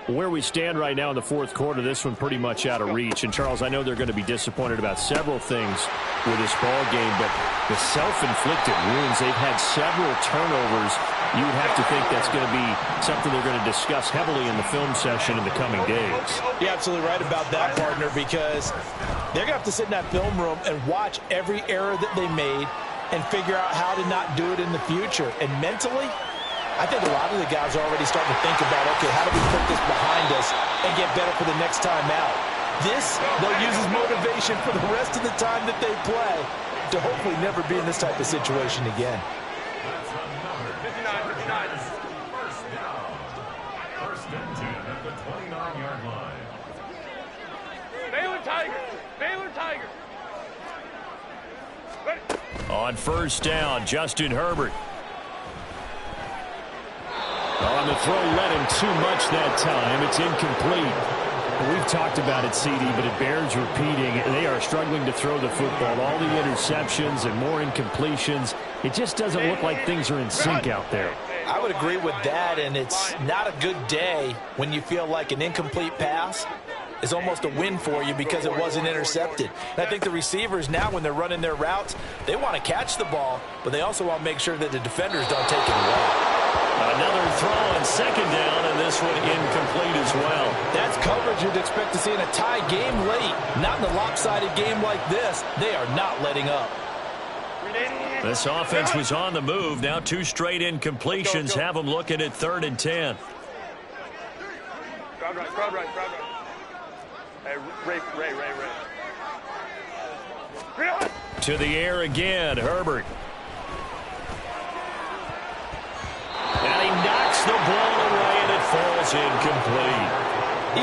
Where we stand right now in the 4th quarter, this one pretty much out of reach. And, Charles, I know they're going to be disappointed about several things with this ball game, but the self-inflicted wounds, they've had several turnovers. You would have to think that's going to be something they're going to discuss heavily in the film session in the coming days. You're absolutely right about that, partner, because they're going to have to sit in that film room and watch every error that they made and figure out how to not do it in the future. And mentally, I think a lot of the guys are already starting to think about, okay, how do we put this behind us and get better for the next time out? This, they'll use as motivation for the rest of the time that they play to hopefully never be in this type of situation again. That's another 59. First down. 1st and 10 at the 29-yard line. Baylor Tiger. Baylor Tiger. Ready. On 1st down, Justin Herbert. On the throw, led him too much that time. It's incomplete. We've talked about it, CD, but it bears repeating. They are struggling to throw the football. All the interceptions and more incompletions. It just doesn't look like things are in sync out there. I would agree with that, and it's not a good day when you feel like an incomplete pass is almost a win for you because it wasn't intercepted. And I think the receivers now, when they're running their routes, they want to catch the ball, but they also want to make sure that the defenders don't take it away. Another throw on 2nd down, and this one incomplete as well. That's coverage you'd expect to see in a tie game late. Not in a lopsided game like this. They are not letting up. This offense was on the move. Now 2 straight incompletions have them looking at 3rd and 10. Crowd right. Hey, Ray. To the air again, Herbert. And he knocks the ball away, and it falls incomplete.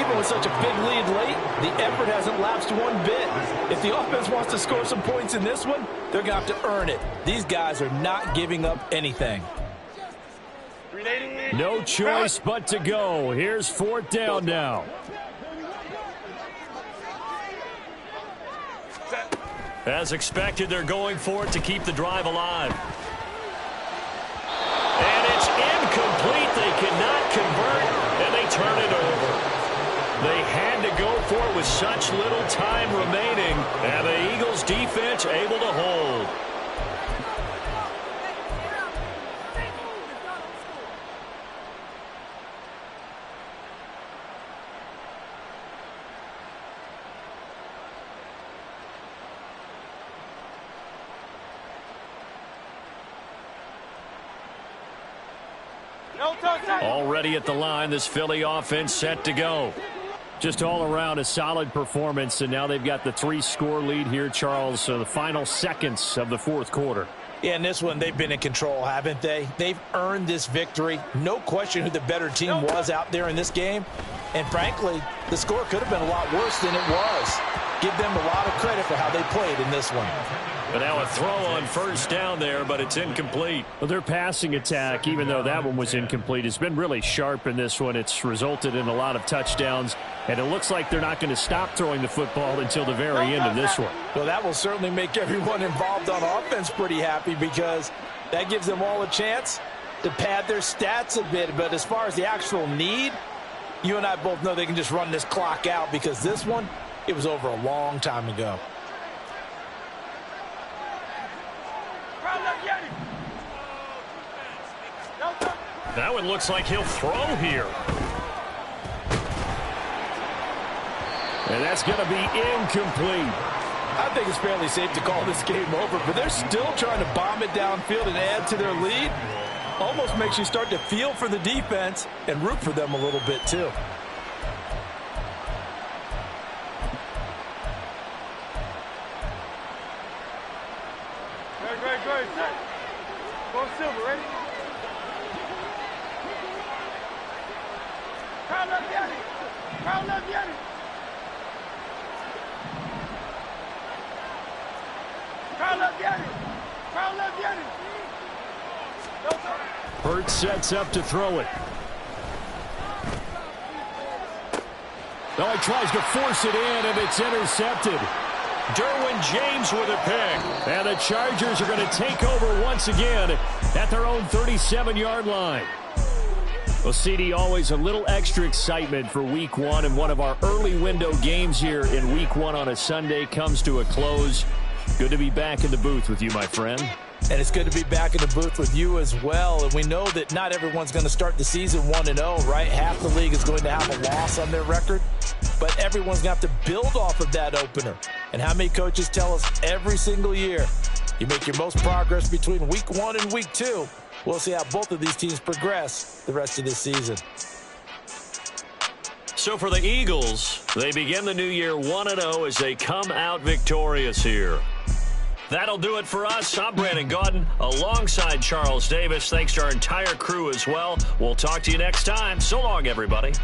Even with such a big lead late, the effort hasn't lapsed one bit. If the offense wants to score some points in this one, they're going to have to earn it. These guys are not giving up anything. No choice but to go. Here's 4th down now. As expected, they're going for it to keep the drive alive. And it's incomplete. They cannot convert, and they turn it over. They had to go for it with such little time remaining, and the Eagles defense able to hold. Already at the line, this Philly offense set to go. Just all around a solid performance, and now they've got the 3-score lead here, Charles. So the final seconds of the fourth quarter. Yeah, in this one, they've been in control, haven't they? They've earned this victory. No question who the better team was out there in this game. And frankly, the score could have been a lot worse than it was. Give them a lot of credit for how they played in this one. But now a throw on first down there, but it's incomplete. Well, their passing attack, even though that one was incomplete, has been really sharp in this one. It's resulted in a lot of touchdowns, and it looks like they're not going to stop throwing the football until the very end of this one. Well, that will certainly make everyone involved on offense pretty happy, because that gives them all a chance to pad their stats a bit. But as far as the actual need, you and I both know they can just run this clock out, because this one, it was over a long time ago. That one looks like he'll throw here. And that's going to be incomplete. I think it's fairly safe to call this game over, but they're still trying to bomb it downfield and add to their lead. Almost makes you start to feel for the defense and root for them a little bit too. Great. Go Silver, ready? Crowd left Yanni. Crowd left Yanni. Crowd left Yanni. Crowd left Yanni. Burt sets up to throw it. Now he tries to force it in, and it's intercepted. Derwin James with a pick. And the Chargers are going to take over once again at their own 37-yard line. Well, CD, always a little extra excitement for Week 1, and one of our early window games here in Week 1 on a Sunday comes to a close. Good to be back in the booth with you, my friend. And it's good to be back in the booth with you as well. And we know that not everyone's going to start the season 1-0, right? Half the league is going to have a loss on their record. But everyone's going to have to build off of that opener. And how many coaches tell us every single year, you make your most progress between Week 1 and Week 2. We'll see how both of these teams progress the rest of this season. So for the Eagles, they begin the new year 1-0 as they come out victorious here. That'll do it for us. I'm Brandon Gaudin alongside Charles Davis. Thanks to our entire crew as well. We'll talk to you next time. So long, everybody.